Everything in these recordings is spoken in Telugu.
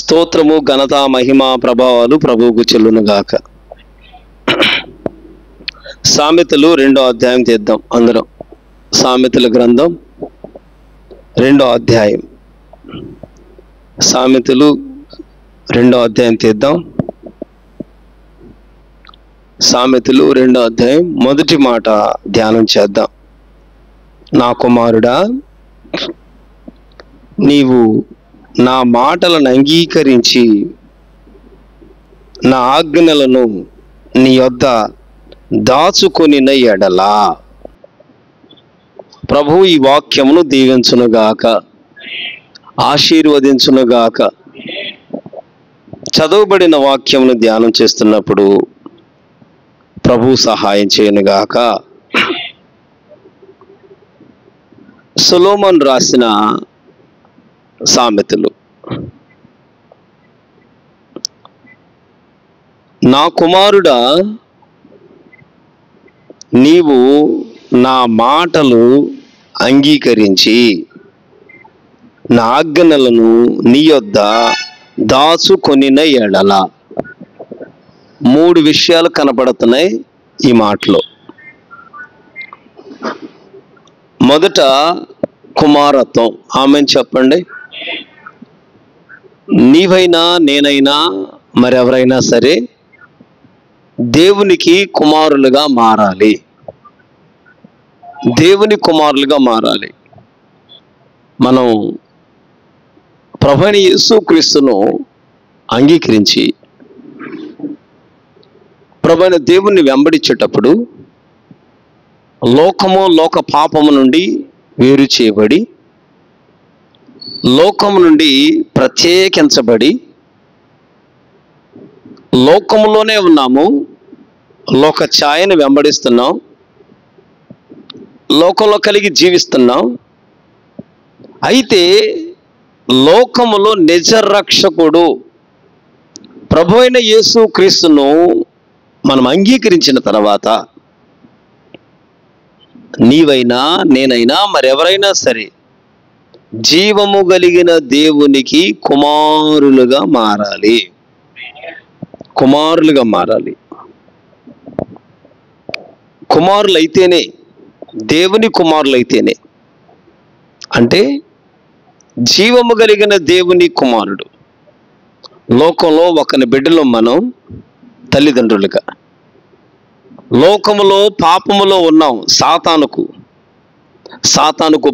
స్తోత్రము, ఘనత, మహిమ, ప్రభావాలు ప్రభువుకు చెల్లునుగాక. సామెతలు 2వ అధ్యాయం తీద్దాం అందరం. సామెతల గ్రంథం 2వ అధ్యాయం. సామెతలు 2వ అధ్యాయం తీద్దాం. సామెతలు 2వ అధ్యాయం మొదటి మాట ధ్యానం చేద్దాం. నా కుమారుడా, నీవు నా మాటలను అంగీకరించి నా ఆజ్ఞలను నీ యొద్ద దాచుకొనిన ఎడలా. ప్రభువు ఈ వాక్యమును దీవించునుగాక, ఆశీర్వదించునుగాక. చదవబడిన వాక్యమును ధ్యానం చేస్తున్నప్పుడు ప్రభువు సహాయం చేయనుగాక. సొలొమోను రాసిన సామెతలు. నా కుమారుడా, నీవు నా మాటలు అంగీకరించి నా ఆజ్ఞలను నీ యొద్ద దాచుకొనిన ఎడల. 3 విషయాలు కనపడుతున్నాయి ఈ మాటలో. మొదట కుమారత్వం. ఆమెను చెప్పండి. నీవైనా నేనైనా మరెవరైనా సరే దేవునికి కుమారులుగా మారాలి. దేవుని కుమారులుగా మారాలి. మనం ప్రభువైన యేసుక్రీస్తును అంగీకరించి ప్రభువైన దేవుణ్ణి వెంబడించేటప్పుడు లోక పాపము నుండి వేరు చేయబడి, లోకము నుండి ప్రత్యేకించబడి, లోకములోనే ఉన్నాము, లోక ఛాయను వెంబడిస్తున్నాం, లోకంలో కలిగి జీవిస్తున్నాం. అయితే లోకములో నిజ రక్షకుడు ప్రభువైన యేసుక్రీస్తును మనం అంగీకరించిన తర్వాత నీవైనా నేనైనా మరెవరైనా సరే జీవము కలిగిన దేవునికి కుమారులుగా మారాలి. కుమారులుగా మారాలి. కుమారులైతేనే, దేవుని కుమారులైతేనే. అంటే జీవము కలిగిన దేవుని కుమారుడు. లోకంలో ఒకని బిడ్డలో మనం తల్లిదండ్రులుగా, లోకములో పాపములో ఉన్నాం, సాతానుకు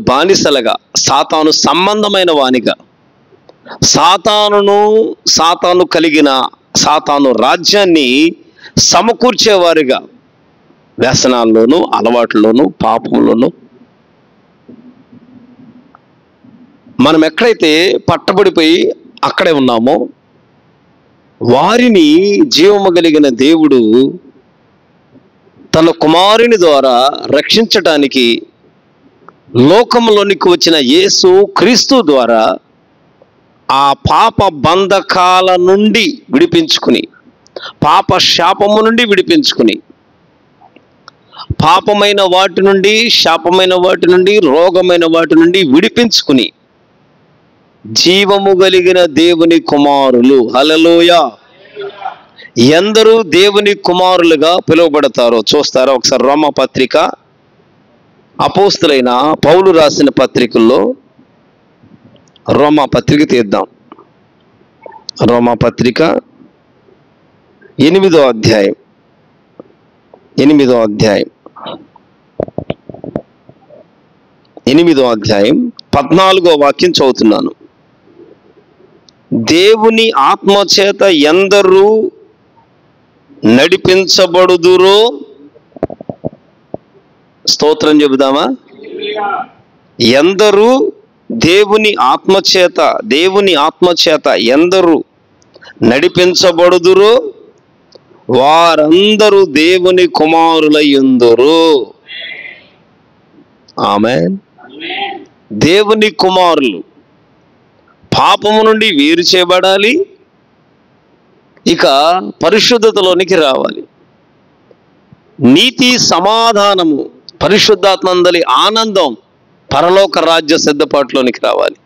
బానిసలుగా, సాతాను సంబంధమైన వానిగా, సాతాను కలిగిన సాతాను రాజ్యాన్ని సమకూర్చేవారిగా, వ్యసనాల్లోనూ, అలవాట్లోనూ, పాపంలోనూ మనం ఎక్కడైతే పట్టబడిపోయి అక్కడే ఉన్నామో వారిని జీవము కలిగిన దేవుడు తన కుమారుని ద్వారా రక్షించటానికి లోకంలోనికి వచ్చిన యేసు క్రీస్తు ద్వారా ఆ పాప బంధకాల నుండి విడిపించుకుని, పాప శాపము నుండి విడిపించుకుని, పాపమైన వాటి నుండి, శాపమైన వాటి నుండి, రోగమైన వాటి నుండి విడిపించుకుని జీవము కలిగిన దేవుని కుమారులు. హల్లెలూయా. ఎందరూ దేవుని కుమారులుగా పిలువబడతారో చూస్తారో ఒకసారి రోమా పత్రిక, అపోస్తులైన పౌలు రాసిన పత్రికల్లో రోమా పత్రిక తీద్దాం. రోమా పత్రిక 8వ అధ్యాయం 14వ వాక్యం చదువుతున్నాను. దేవుని ఆత్మచేత ఎందరూ నడిపించబడుదురో, స్తోత్రం చెబుదామా? ఎందరూ దేవుని ఆత్మచేత ఎందరూ నడిపించబడుదురో వారందరూ దేవుని కుమారులయ్యుందురు. ఆమేన్. దేవుని కుమారులు పాపము నుండి వేరు చేయబడాలి, ఇక పరిశుద్ధతలోనికి రావాలి. నీతి, సమాధానము, పరిశుద్ధాత్మందలి ఆనందం, పరలోక రాజ్య సిద్ధపాటులోనికి రావాలి.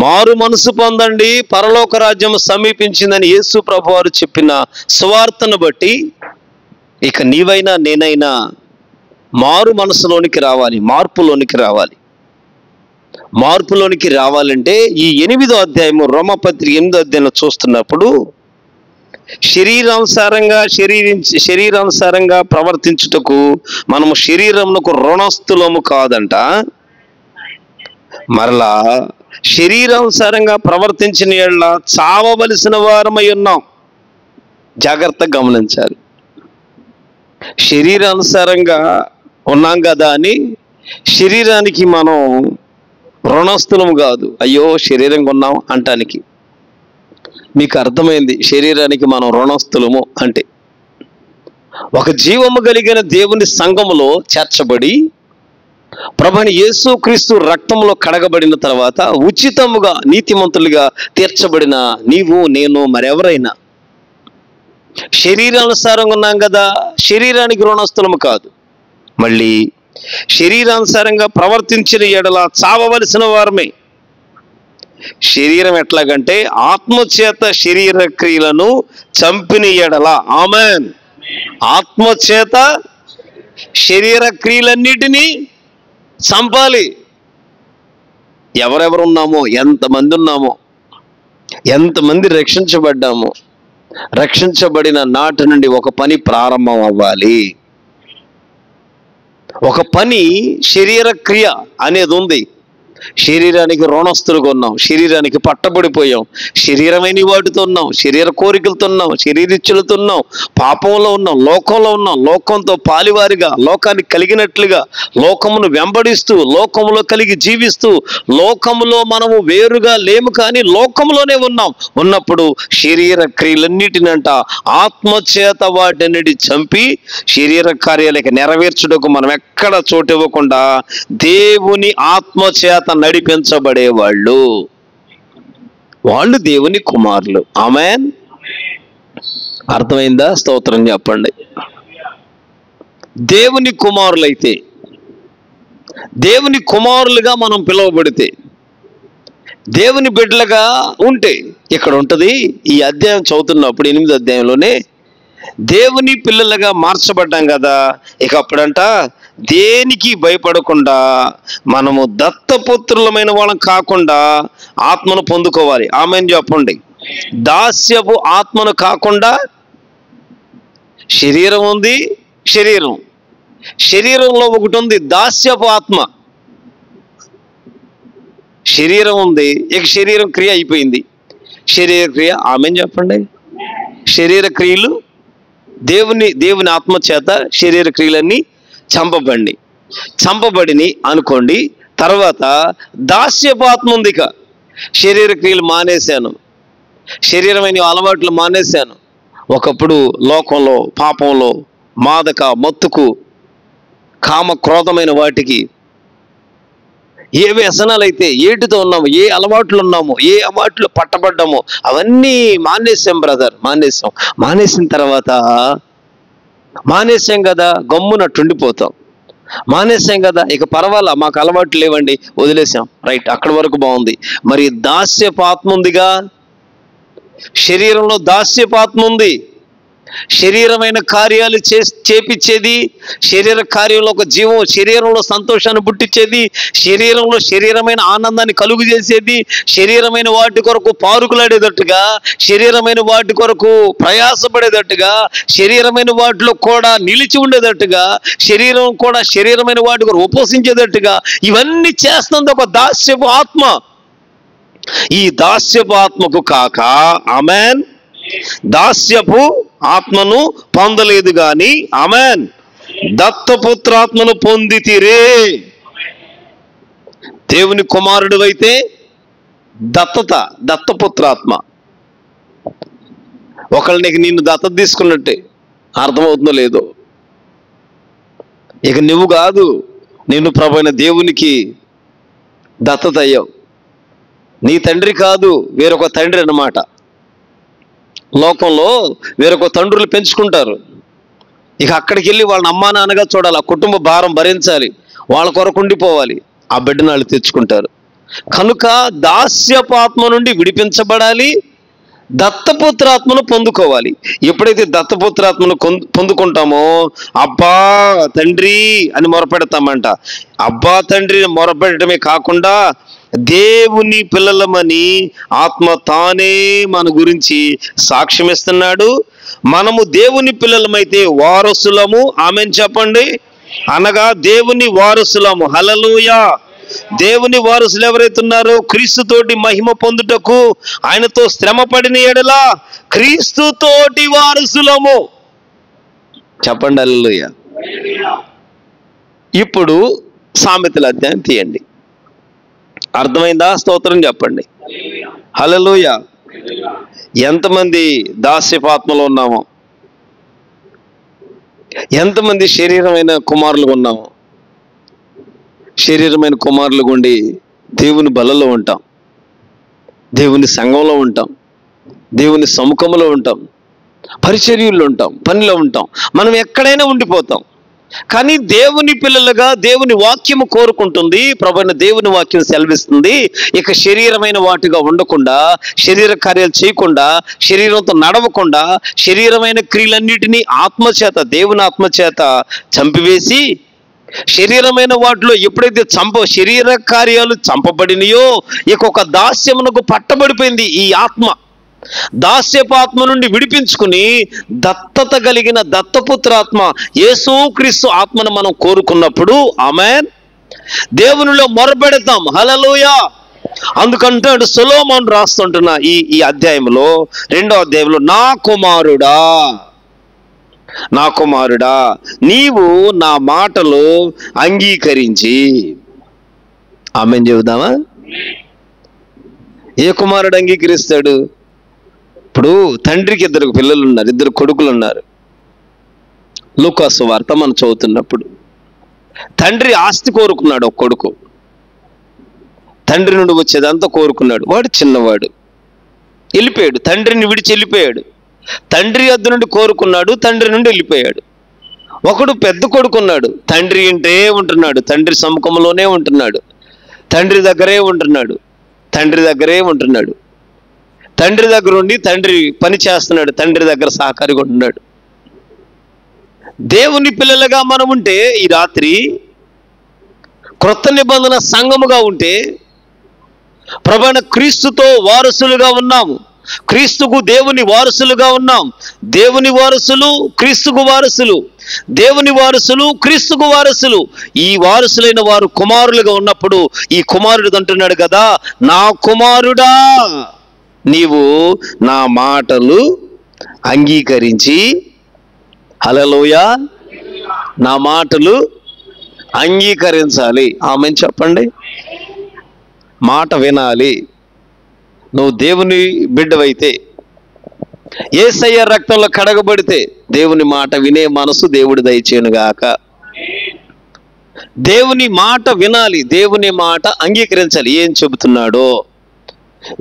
మారు మనసు పొందండి, పరలోక రాజ్యం సమీపించిందని యేసు ప్రభువారు చెప్పిన సువార్తను బట్టి ఇక నీవైనా నేనైనా మారు మనసులోనికి రావాలి, మార్పులోనికి రావాలి. మార్పులోనికి రావాలంటే ఈ 8వ అధ్యాయము, రోమపత్రిక 8వ అధ్యాయంలో చూస్తున్నప్పుడు శరీరానుసారంగా ప్రవర్తించుటకు మనము శరీరమునకు రుణస్థులము కాదంట. మరలా శరీరానుసారంగా ప్రవర్తించిన యెడల చావవలసిన వారమై ఉన్నాం. జాగ్రత్తగా గమనించాలి. శరీరానుసారంగా ఉన్నాం కదా అని శరీరానికి మనం రుణస్థులము కాదు. అయ్యో శరీరంగా ఉన్నాం అంటానికి. మీకు అర్థమైంది శరీరానికి మనం రుణస్థులము అంటే? ఒక జీవము కలిగిన దేవుని సంఘములో చేర్చబడి ప్రభువైన యేసుక్రీస్తు రక్తంలో కడగబడిన తర్వాత ఉచితముగా నీతిమంతులుగా తీర్చబడిన నీవు నేను మరెవరైనా శరీరానుసారంగా ఉన్నాం కదా, శరీరానికి రుణస్థులము కాదు. మళ్ళీ శరీరానుసారంగా ప్రవర్తించిన యెడల చావవలసిన వారమే. శరీరం ఎట్లాగంటే ఆత్మచేత శరీర క్రియలను చంపిన యెడల, ఆమేన్, ఆత్మచేత శరీర క్రియలన్నిటినీ చంపాలి. ఎవరెవరు ఉన్నామో, ఎంతమంది ఉన్నామో, ఎంతమంది రక్షించబడ్డామో, రక్షించబడిన నాటి నుండి ఒక పని ప్రారంభం అవ్వాలి. ఒక పని, శరీర క్రియ అనేది ఉంది. శరీరానికి రుణస్థులుగా ఉన్నాం, శరీరానికి పట్టబడిపోయాం, శరీరమైన వాటితో ఉన్నాం, శరీర కోరికలతో ఉన్నాం, శరీరిచ్చులతో ఉన్నాం, పాపంలో ఉన్నాం, లోకంలో ఉన్నాం. లోకంతో పాలివారిగా, లోకానికి కలిగినట్లుగా లోకమును వెంబడిస్తూ, లోకములో కలిగి జీవిస్తూ, లోకములో మనము వేరుగా లేము కానీ లోకములోనే ఉన్నాం. ఉన్నప్పుడు శరీర క్రియలన్నిటినంట ఆత్మచేత వాటిని చంపి శరీర కార్యాలకి నెరవేర్చుటకు మనం ఎక్కడ చోటు ఇవ్వకుండా దేవుని ఆత్మచేత నడిపించబడే వాళ్ళు దేవుని కుమారులు. ఆమేన్. అర్థమైందా? స్తోత్రం చెప్పండి. దేవుని కుమారులైతే, దేవుని కుమారులుగా మనం పిలువబడితే, దేవుని బిడ్డలుగా ఉంటే ఇక్కడ ఉంటుంది. ఈ అధ్యాయం చదువుతున్నప్పుడు 8వ అధ్యాయంలోనే దేవుని పిల్లలుగా మార్చబడ్డాం కదా. ఇక అప్పుడంట దేనికి భయపడకుండా మనము దత్తపుత్రులమైన వాళ్ళం కాకుండా ఆత్మను పొందుకోవాలి. ఆమేన్ చెప్పండి. దాస్యపు ఆత్మను కాకుండా, శరీరం ఉంది, శరీరంలో ఒకటి ఉంది దాస్యపు ఆత్మ. శరీరం ఉంది, ఇక శరీరం క్రియ అయిపోయింది. శరీర క్రియ, ఆమేన్ చెప్పండి. శరీర క్రియలు దేవుని ఆత్మ చేత శరీర క్రియలన్నీ చంపబడిని అనుకోండి. తర్వాత దాస్యపు ఆత్మ ఉంది. ఇక శరీర క్రియలు మానేశాను, శరీరమైన అలవాట్లు మానేశాను. ఒకప్పుడు లోకంలో, పాపంలో, మాదక మత్తుకు, కామ క్రోధమైన వాటికి, ఏ వ్యసనాలు అయితే ఏటితో ఉన్నామో, ఏ అలవాట్లు ఉన్నామో, ఏ అలవాట్లు పట్టబడ్డామో అవన్నీ మానేసాం బ్రదర్. మానేసిన తర్వాత మానేసాం కదా, గమ్మునట్టుండిపోతాం. మానేసాం కదా, ఇక పర్వాలా, మాకు అలవాట్లు లేవండి, వదిలేసాం, రైట్, అక్కడి వరకు బాగుంది. మరి దాస్యపాత్మ ఉందిగా, శరీరంలో దాస్యపాత్మ ఉంది. శరీరమైన కార్యాలు చేపించేది, శరీర కార్యంలో ఒక జీవం, శరీరంలో సంతోషాన్ని పుట్టించేది, శరీరమైన ఆనందాన్ని కలుగు చేసేది, శరీరమైన వాటి కొరకు పారుకులాడేటట్టుగా, శరీరమైన వాటి కొరకు ప్రయాసపడేటట్టుగా, శరీరమైన వాటిలో కూడా నిలిచి ఉండేటట్టుగా, శరీరం కూడా శరీరమైన వాటి కొరకు ఉపవసించేటట్టుగా ఇవన్నీ చేస్తుంది ఒక దాస్యపు ఆత్మ. ఈ దాస్యపు ఆత్మకు కాక, ఆమెన్, దాస్యపు ఆత్మను పొందలేదు గాని, ఆమెన్, దత్తపుత్రాత్మను పొందితిరే. దేవుని కుమారుడు అయితే దత్తపుత్రాత్మ. ఒకళ్ళకి నిన్ను దత్తత తీసుకున్నట్టే, అర్థమవుతుందో లేదో. ఇక నువ్వు కాదు, నిన్ను ప్రభువైన దేవునికి దత్తత అయ్యావు. నీ తండ్రి కాదు, వేరొక తండ్రి అన్నమాట. లోకంలో వేరొక తండ్రులు పెంచుకుంటారు. ఇక అక్కడికి వెళ్ళి వాళ్ళని అమ్మా నాన్నగా చూడాలి, ఆ కుటుంబ భారం భరించాలి, వాళ్ళ కొరకు ఉండిపోవాలి. ఆ బిడ్డను వాళ్ళు తెచ్చుకుంటారు. కనుక దాస్యపాత్మ నుండి విడిపించబడాలి, దత్తపుత్రాత్మను పొందుకోవాలి. ఎప్పుడైతే దత్తపుత్రాత్మను పొందుకుంటామో అబ్బా తండ్రి అని మొరపెడతామంట. అబ్బా తండ్రి మొరపెట్టడమే కాకుండా దేవుని పిల్లలమని ఆత్మ తానే మన గురించి సాక్ష్యం ఇస్తున్నాడు. మనము దేవుని పిల్లలమైతే వారసులము. ఆమెన్ చెప్పండి. అనగా దేవుని వారసులము. హల్లెలూయా. దేవుని వారసులు ఎవరైతే ఉన్నారో క్రీస్తుతోటి మహిమ పొందుటకు ఆయనతో శ్రమ పడిన ఎడల క్రీస్తుతోటి వారసులము. చెప్పండి హల్లెలూయా. ఇప్పుడు సామెతల అధ్యాయం తీయండి. అర్థమైందా? స్తోత్రం చెప్పండి. హల్లెలూయా. ఎంతమంది దాస్యపాత్మలో ఉన్నామో, ఎంతమంది శరీరమైన కుమారులుగా ఉన్నామో. శరీరమైన కుమారులుగా ఉండి దేవుని బలలో ఉంటాం, దేవుని సంఘంలో ఉంటాం, దేవుని సముఖంలో ఉంటాం, పరిచర్యల్లో ఉంటాం, పనిలో ఉంటాం, మనం ఎక్కడైనా ఉండిపోతాం. కానీ దేవుని పిల్లలుగా దేవుని వాక్యము కోరుకుంటుంది. ప్రభువైన దేవుని వాక్యం సెలవిస్తుంది, ఇక శరీరమైన వాటిగా ఉండకుండా, శరీర కార్యాలు చేయకుండా, శరీరంతో నడవకుండా, శరీరమైన క్రియలన్నిటినీ ఆత్మచేత, దేవుని ఆత్మచేత చంపివేసి, శరీరమైన వాటిలో ఎప్పుడైతే శరీర కార్యాలు చంపబడినయో ఇక ఒక దాస్యమునకు పట్టబడిపోయింది ఈ ఆత్మ. దాస్యపాత్మ నుండి విడిపించుకుని దత్తత కలిగిన దత్తపుత్రాత్మ యేసుక్రీస్తు ఆత్మను మనం కోరుకున్నప్పుడు ఆమేన్ దేవునిలో మొరపెడతాం. హల్లెలూయా. అందుకంటాడు సొలొమోను రాస్తుంటున్న ఈ అధ్యాయంలో, 2వ అధ్యాయంలో, నా కుమారుడా నీవు నా మాటలు అంగీకరించి. ఆమేన్ చెబుదామా? ఏ కుమారుడు అంగీకరిస్తాడు? ఇప్పుడు తండ్రికి 2 పిల్లలు ఉన్నారు, 2 కొడుకులు ఉన్నారు. లూకా సువార్త మనం చదువుతున్నప్పుడు తండ్రి ఆస్తి కోరుకున్నాడు. ఒక కొడుకు తండ్రి నుండి వచ్చేదంతా కోరుకున్నాడు. వాడు చిన్నవాడు, వెళ్ళిపోయాడు, తండ్రిని విడిచి వెళ్ళిపోయాడు. తండ్రి వద్ద నుండి కోరుకున్నాడు, తండ్రి నుండి వెళ్ళిపోయాడు. ఒకడు పెద్ద కొడుకున్నాడు, తండ్రి ఇంటే ఉంటున్నాడు, తండ్రి సముఖంలోనే ఉంటున్నాడు, తండ్రి దగ్గరే ఉంటున్నాడు, తండ్రి దగ్గర ఉండి తండ్రి పని చేస్తున్నాడు, తండ్రి దగ్గర సహకారిగా ఉంటున్నాడు. దేవుని పిల్లలుగా మనం ఉంటే, ఈ రాత్రి క్రొత్త నిబంధన సంఘముగా ఉంటే, ప్రభువైన క్రీస్తుతో వారసులుగా ఉన్నాము. క్రీస్తుకు దేవుని వారసులుగా ఉన్నాం. దేవుని వారసులు క్రీస్తుకు వారసులు, దేవుని వారసులు క్రీస్తుకు వారసులు. ఈ వారసులైన వారు కుమారులుగా ఉన్నప్పుడు ఈ కుమారుడు అంటున్నాడు కదా, నా కుమారుడా నీవు నా మాటలు అంగీకరించి. హల్లెలూయా. నా మాటలు అంగీకరించాలి. ఆమేన్ చెప్పండి. మాట వినాలి. నువ్వు దేవుని బిడ్డవైతే, యేసయ్య రక్తంలో కడగబడితే దేవుని మాట వినే మనసు దేవుడు దయచేయునుగాక. దేవుని మాట వినాలి, దేవుని మాట అంగీకరించాలి. ఏం చెబుతున్నాడో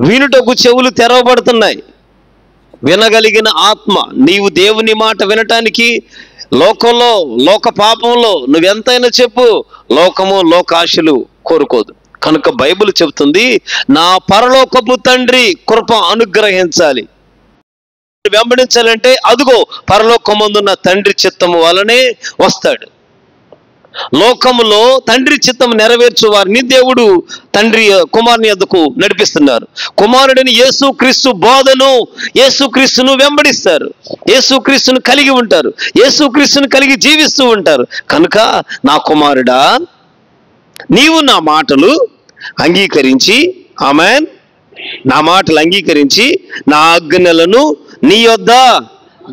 వినుటకు చెవులు తెరవబడుతున్నాయి. వినగలిగిన ఆత్మ. నీవు దేవుని మాట వినటానికి లోకంలో, లోక పాపంలో నువ్వెంతైనా చెప్పు, లోకము లోకాశలు కోరుకోదు. కనుక బైబిల్ చెబుతుంది, నా పరలోకపు తండ్రి కృప అనుగ్రహించాలి. వెంబడించాలంటే అదుగో పరలోకమందున్న తండ్రి చిత్తము వలనే వస్తాడు. లోకములో తండ్రి చిత్తము నెరవేర్చు వారిని దేవుడు తండ్రి కుమారుని యొద్దకు నడిపిస్తున్నారు. కుమారుడిని యేసుక్రీస్తు బోధను, యేసుక్రీస్తును వెంబడిస్తారు, యేసుక్రీస్తును కలిగి ఉంటారు, యేసుక్రీస్తును కలిగి జీవిస్తూ ఉంటారు. కనుక నా కుమారుడా నీవు నా మాటలు అంగీకరించి, ఆమేన్, నా మాటలు అంగీకరించి నా ఆజ్ఞలను నీ యొద్ద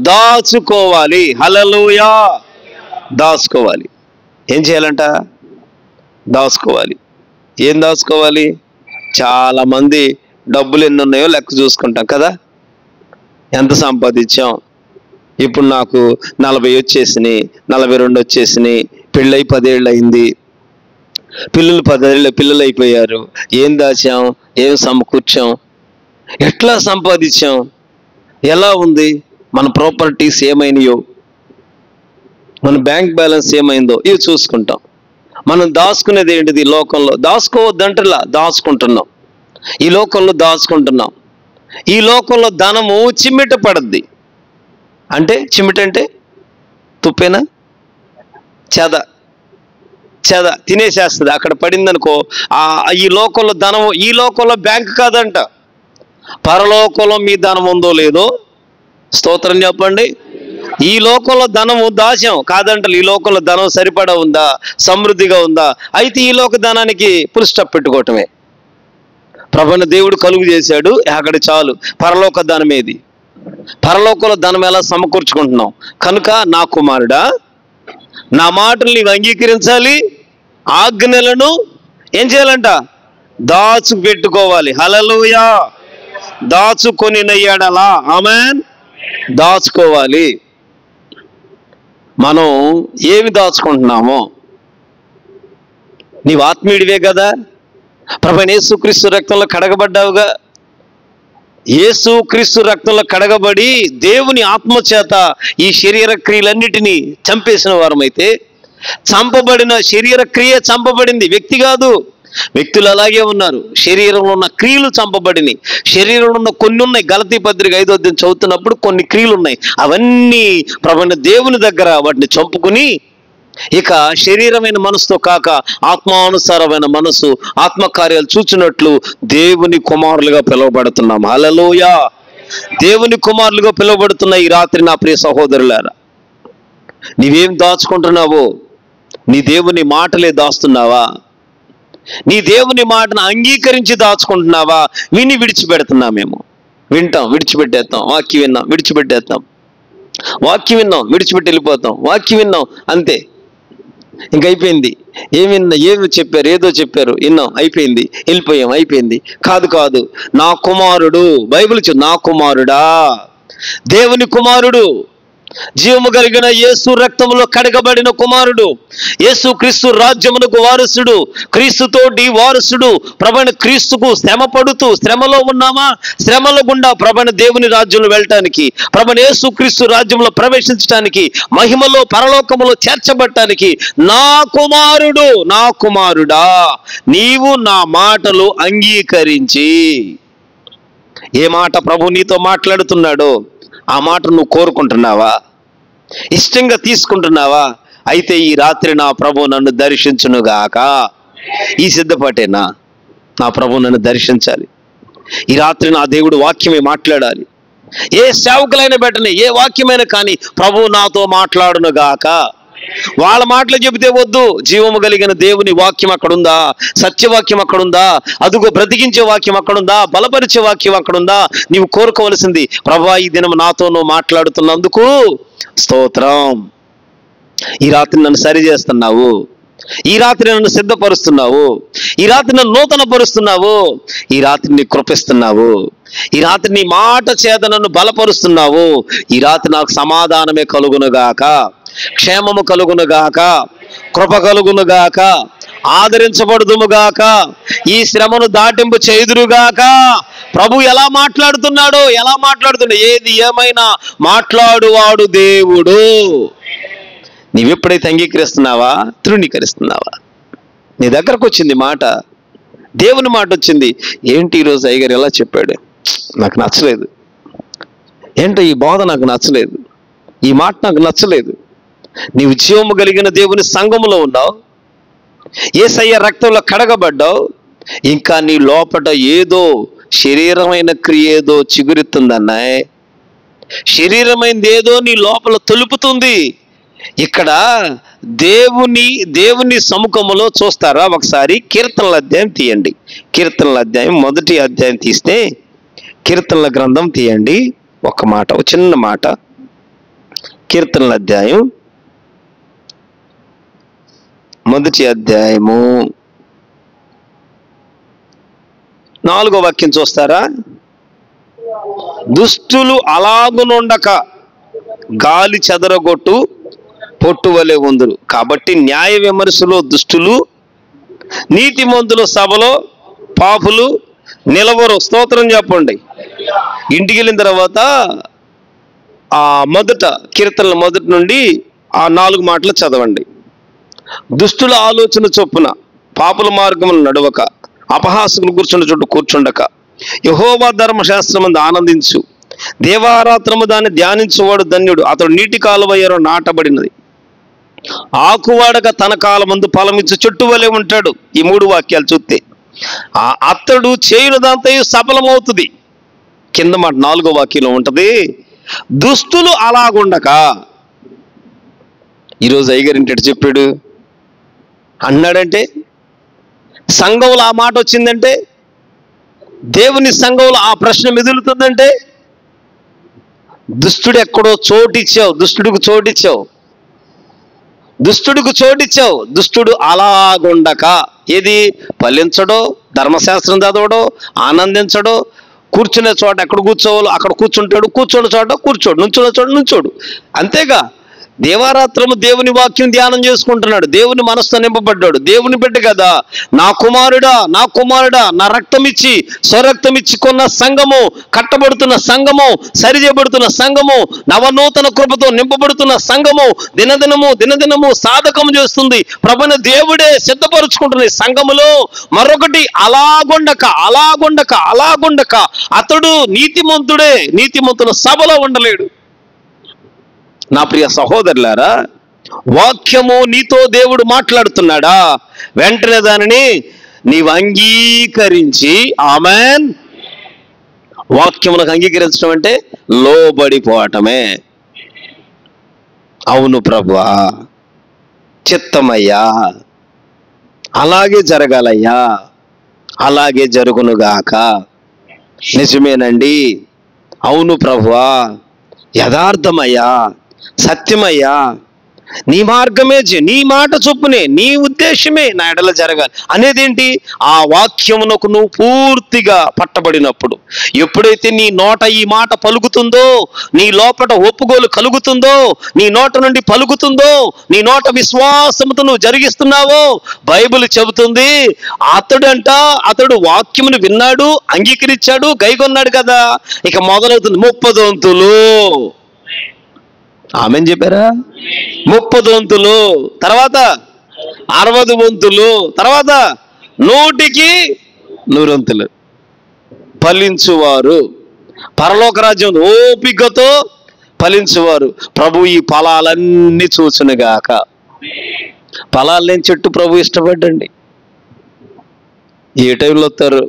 దాచుకోవాలి. హల్లెలూయా. దాచుకోవాలి. ఏం చేయాలంట? దాచుకోవాలి. ఏం దాచుకోవాలి? చాలా మంది డబ్బులు ఎన్ని ఉన్నాయో లెక్క చూసుకుంటాం కదా. ఎంత సంపాదించాం, ఇప్పుడు నాకు 40 వచ్చేసినాయి, 42 వచ్చేసినాయి, పెళ్ళై 10 ఏళ్ళు అయింది, పిల్లలు 10 ఏళ్ళ పిల్లలు అయిపోయారు. ఏం దాచాం, ఏం సమకూర్చాం, ఎట్లా సంపాదించాం, ఎలా ఉంది, మన ప్రాపర్టీస్ ఏమైనాయో, మన బ్యాంక్ బ్యాలెన్స్ ఏమైందో ఇవి చూసుకుంటాం. మనం దాచుకునేది ఏంటిది? లోకంలో దాచుకోవద్దంటలా, దాచుకుంటున్నాం. ఈ లోకంలో దాచుకుంటున్నాం. ఈ లోకంలో ధనము చిమ్మిట పడద్ది. అంటే చిమ్మిట అంటే తుప్పేనా? చెద తినేసేస్తుంది. అక్కడ పడిందనుకో, ఈ లోకంలో ధనము, ఈ లోకంలో బ్యాంక్ కాదంట, పరలోకంలో మీ ధనం ఉందో లేదో స్తోత్రం చెప్పండి. ఈ లోకంలో ధనము దాస్యం కాదంట. ఈ లోకంలో ధనం సరిపడా ఉందా, సమృద్ధిగా ఉందా? అయితే ఈ లోక ధనానికి ఫుల్ స్టాప్ పెట్టుకోవటమే. ప్రభువుని దేవుడు కలుగు చేశాడు, అక్కడ చాలు. పరలోక ధనం ఏది? పరలోకంలో ధనం ఎలా సమకూర్చుకుంటున్నాం? కనుక నా కుమారుడా, నా మాటలు నీవు అంగీకరించాలి, ఆజ్ఞలను ఏం చేయాలంట? దాచుపెట్టుకోవాలి. హల్లెలూయా. దాచుకొని నయ్యాడలా, ఆమేన్. దాచుకోవాలి. మనం ఏమి దాచుకుంటున్నామో? నీవు ఆత్మీయుడివే కదా, ప్రభువైన యేసుక్రీస్తు రక్తంలో కడగబడ్డావుగా. యేసుక్రీస్తు రక్తంలో కడగబడి దేవుని ఆత్మచేత ఈ శరీర క్రియలన్నిటినీ చంపేసిన వారమైతే, చంపబడిన శరీర క్రియ చంపబడింది, వ్యక్తి కాదు. వ్యక్తులు అలాగే ఉన్నారు. శరీరంలో ఉన్న క్రియలు చంపబడినాయి. శరీరంలో ఉన్న కొన్ని ఉన్నాయి. గలతీ పత్రిక 5వ అధ్యాయం చదువుతున్నప్పుడు కొన్ని క్రియలు ఉన్నాయి. అవన్నీ ప్రభువైన దేవుని దగ్గర వాటిని చంపుకుని, ఇక శరీరమైన మనసుతో కాక ఆత్మానుసారమైన మనసు, ఆత్మకార్యాలు చూచినట్లు దేవుని కుమారులుగా పిలువబడుతున్నాం. హల్లెలూయా. దేవుని కుమారులుగా పిలువబడుతున్న ఈ రాత్రి నా ప్రియ సహోదరులారా, నీవేం దాచుకుంటున్నావో? నీ దేవుని మాటలే దాస్తున్నావా? నీ దేవుని మాటను అంగీకరించి దాచుకుంటున్నావా? విని విడిచిపెడుతున్నామేమో. వింటాం, విడిచిపెట్టేస్తాం. వాక్యం విన్నాం, విడిచిపెట్టేస్తాం. వాక్యం విన్నాం, విడిచిపెట్టి వెళ్ళిపోతాం. వాక్యం విన్నాం, అంతే, ఇంకైపోయింది. ఏమి చెప్పారు, ఏదో చెప్పారు, విన్నాం, అయిపోయింది, వెళ్ళిపోయాం, అయిపోయింది. కాదు, నా కుమారుడు, బైబిల్ నా కుమారుడా, దేవుని కుమారుడు, జీవము కలిగిన యేసు రక్తములో కడగబడిన కుమారుడు, యేసు క్రీస్తు రాజ్యమునకు వారసుడు, క్రీస్తుతోటి వారసుడు. ప్రభువైన క్రీస్తుకు శ్రమ పడుతూ, శ్రమలో ఉన్నామా? శ్రమల గుండా ప్రభువైన దేవుని రాజ్యంలో వెళ్ళటానికి, ప్రభువైన యేసు క్రీస్తు రాజ్యంలో ప్రవేశించడానికి, మహిమలో పరలోకములో చేర్చబడటానికి, నా కుమారుడు, నా కుమారుడా, నీవు నా మాటలు అంగీకరించి, ఏ మాట ప్రభు నీతో మాట్లాడుతున్నాడో ఆ మాట నువ్వు కోరుకుంటున్నావా? ఇష్టంగా తీసుకుంటున్నావా? అయితే ఈ రాత్రి నా ప్రభు నన్ను దర్శించునుగాక. ఈ సిద్ధపాటేనా? నా ప్రభు నన్ను దర్శించాలి. ఈ రాత్రి నా దేవుడు వాక్యమే మాట్లాడాలి. ఏ సేవకులైనా పెట్టని, ఏ వాక్యమైనా కానీ ప్రభు నాతో మాట్లాడునుగాక. వాళ్ళ మాటలు చెబితే వద్దు. జీవము కలిగిన దేవుని వాక్యం అక్కడుందా? సత్యవాక్యం అక్కడుందా? అదుగో బ్రతికించే వాక్యం అక్కడుందా? బలపరిచే వాక్యం అక్కడుందా? నీవు కోరుకోవలసింది, ప్రభువా ఈ దినం నాతో నువ్వు మాట్లాడుతున్నందుకు స్తోత్రం. ఈ రాత్రి నన్ను సరి చేస్తున్నావు, ఈ రాత్రి నన్ను సిద్ధపరుస్తున్నావు, ఈ రాత్రి నన్ను నూతన పరుస్తున్నావు, ఈ రాత్రి నీ కృపిస్తున్నావు, ఈ రాత్రి నీ మాట చేత నన్ను బలపరుస్తున్నావు. ఈ రాత్రి నాకు సమాధానమే కలుగునుగాక, క్షేమము కలుగునుగాక, కృప కలుగునుగాక, ఆదరించబడుదుముగాక, ఈ శ్రమను దాటింపు చేయుదురుగాక. ప్రభు ఎలా మాట్లాడుతున్నాడో, ఏది ఏమైనా మాట్లాడువాడు దేవుడు. నీవెప్పుడైతే అంగీకరిస్తున్నావా, తృణీకరిస్తున్నావా? నీ దగ్గరకు వచ్చింది మాట, దేవుని మాట వచ్చింది. ఏంటి ఈరోజు అయ్యగారు ఎలా చెప్పాడు, నాకు నచ్చలేదు. ఏంటో ఈ బోధ నాకు నచ్చలేదు, ఈ మాట నాకు నచ్చలేదు. నీవు జీవము కలిగిన దేవుని సంఘములో ఉన్నావు, యేసయ్య రక్తంలో కడగబడ్డావు. ఇంకా నీ లోపట ఏదో శరీరమైన క్రియ ఏదో చిగురుతుందన్నాయ్. శరీరమైనది ఏదో నీ లోపల తొలుపుతుంది. ఇక్కడ దేవుని సముఖములో చూస్తారా? ఒకసారి కీర్తనల అధ్యాయం తీయండి. కీర్తనల అధ్యాయం 1వ అధ్యాయం తీస్తే, కీర్తనల గ్రంథం తీయండి. ఒక మాట, ఒక చిన్న మాట. కీర్తనల అధ్యాయం 1వ అధ్యాయము 4వ వాక్యం చూస్తారా? దుష్టులు అలాగునుండక గాలి చెదరగొట్టు పొట్టు వలె ఉందురు. కాబట్టి న్యాయ విమర్శలో దుష్టులు, నీతిమంతుల సభలో పాపులు నిలవరు. స్తోత్రం చెప్పండి. ఇంటికి వెళ్ళిన తర్వాత ఆ కీర్తనల మొదటి నుండి ఆ 4 మాటలు చదవండి. దుష్టుల ఆలోచన చొప్పున పాపుల మార్గములు నడవక, అపహాసకులు కూర్చుండ చుట్టూ కూర్చుండక, యెహోవా ధర్మశాస్త్రమందు ఆనందించు, దేవారాత్రము దాన్ని ధ్యానించువాడు ధన్యుడు. అతడు నీటి కాలువ నాటబడినది, ఆకువాడక తన కాలమందు ఫలమిచ్చు చెట్టు వలె ఉంటాడు. ఈ 3 వాక్యాలు చూస్తే అతడు చేయునదంతయు సఫలమవుతుంది. కింద మాట 4వ వాక్యంలో ఉంటది, దుస్తులు అలాగుండక. ఈరోజు అయ్యగారింటి చెప్పాడు అన్నాడంటే, సంఘంలో ఆ మాట వచ్చిందంటే, దేవుని సంఘంలో ఆ ప్రశ్న మెదులుతుందంటే, దుష్టుడు ఎక్కడో చోటిచ్చావు, దుష్టుడికి చోటిచ్చావు. దుష్టుడు అలాగుండక, ఏది ఫలించడో, ధర్మశాస్త్రం చదవడో, ఆనందించడో, కూర్చునే చోట ఎక్కడ కూర్చోవాలో అక్కడ కూర్చుంటాడు, కూర్చోని చోట కూర్చోడు, నుంచున్న చోట నుంచోడు. అంతేగా దేవారాత్రము దేవుని వాక్యం ధ్యానం చేసుకుంటున్నాడు, దేవుని మనసుతో నింపబడ్డాడు, దేవుని బిడ్డ కదా. నా కుమారుడా, నా కుమారుడా, నా రక్తం ఇచ్చి స్వరక్తం ఇచ్చి కొన్న సంఘము, కట్టబడుతున్న సంఘము, సరిచేయబడుతున్న సంఘము, నవనూతన కృపతో నింపబడుతున్న సంఘము దినదినము సాధకం చేస్తుంది. ప్రభుని దేవుడే సిద్ధపరుచుకుంటున్న సంఘములో మరొకటి అలాగుండక అతడు నీతిమంతుడే, నీతిమంతుల సభలో ఉండలేడు. నా ప్రియ సహోదరులారా, వాక్యము నీతో దేవుడు మాట్లాడుతున్నాడా, వెంటనే దానిని నీవు అంగీకరించి, ఆమెన్. వాక్యములకు అంగీకరించడం అంటే లోబడిపోవటమే. అవును ప్రభువా, చిత్తమయ్యా, అలాగే జరగాలయ్యా, అలాగే జరుగునుగాక. నిజమేనండి, అవును ప్రభువా, యథార్థమయ్యా, సత్యమయ్యా, నీ మార్గమే, నీ మాట చొప్పునే, నీ ఉద్దేశమే నా ఎడల జరగాలి అనేదేంటి? ఆ వాక్యమునకు నువ్వు పూర్తిగా పట్టబడినప్పుడు, ఎప్పుడైతే నీ నోట ఈ మాట పలుకుతుందో, నీ లోపట ఒప్పుకోలు కలుగుతుందో, నీ నోట నుండి పలుకుతుందో, నీ నోట విశ్వాసముతో నువ్వు జరిగిస్తున్నావో, బైబిల్ చెబుతుంది అతడు వాక్యమును విన్నాడు, అంగీకరించాడు, గైకొన్నాడు కదా. ఇక మొదలవుతుంది 30 వంతులు. ఆమెన్ చెప్పారా? 30 వంతులు, తర్వాత 60 వంతులు, తర్వాత 100కి 100 వంతులు. ఫలించువారు, పరలోక రాజ్యం ఓపికతో ఫలించువారు ప్రభు ఈ ఫలాలన్నీ చూచునుగాక. ఫలాలు లేని చెట్టు ప్రభు ఇష్టపడ్డండి. ఏ టైంలో వస్తారు?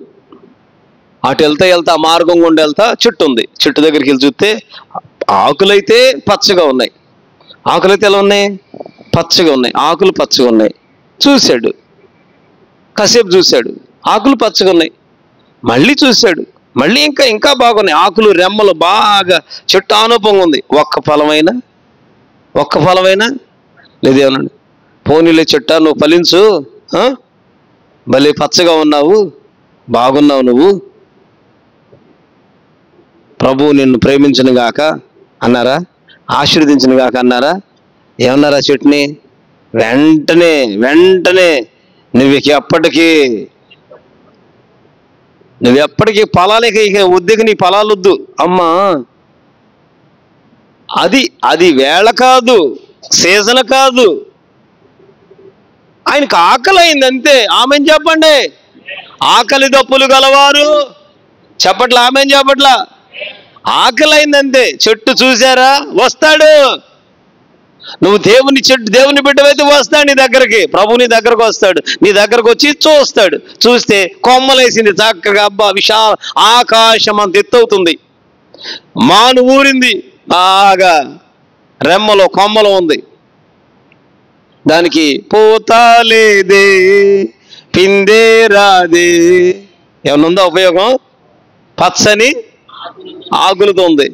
అటు వెళ్తా ఆ మార్గం గుండా వెళ్తా చెట్టు ఉంది. చెట్టు దగ్గరికి వెళ్ళి చూస్తే ఆకులైతే పచ్చగా ఉన్నాయి. ఆకులైతే ఎలా ఉన్నాయి? పచ్చగా ఉన్నాయి. ఆకులు పచ్చగా ఉన్నాయి. చూశాడు, కాసేపు చూశాడు, ఆకులు పచ్చగా ఉన్నాయి. మళ్ళీ చూశాడు, మళ్ళీ ఇంకా బాగున్నాయి ఆకులు, రెమ్మలు బాగా, చెట్టు ఆనోపంగా ఉంది. ఒక్క ఫలమైనా లేదేమనండి. పోనీలే చెట్ట, నువ్వు ఫలించు, భలే పచ్చగా ఉన్నావు, బాగున్నావు, నువ్వు ప్రభువు నిన్ను ప్రేమించను గాక అన్నారా? ఆశీర్వదించను గాక అన్నారా? ఏమన్నారా? చెట్టుని వెంటనే నువ్వెప్పటికీ ఫలాలే ఇక వద్దుకి, నీ ఫలాలు వద్దు అమ్మా. అది వేళ కాదు, సీజన్ కాదు, ఆయనకు ఆకలి అయింది అంతే. ఆమెన్ చెప్పండి. ఆకలి దప్పులు గలవారు చెప్పట్లా, ఆమెన్ చెప్పట్లా. ఆకలి అయిందంతే. చెట్టు చూసారా? వస్తాడు. నువ్వు దేవుని బిడ్డవైతే వస్తాడు నీ దగ్గరికి. ప్రభు నీ దగ్గరకు వస్తాడు, నీ దగ్గరకు వచ్చి చూస్తాడు. చూస్తే కొమ్మలేసింది చక్కగా, అబ్బా విశాల ఆకాశం అంత ఎత్తవుతుంది. మాను ఊరింది, బాగా రెమ్మలో కొమ్మలో ఉంది. దానికి పోతాలేదే, పిందే రాదే, ఏమన్నా ఉందా ఉపయోగం? పచ్చని ఆకులతో ఉంది.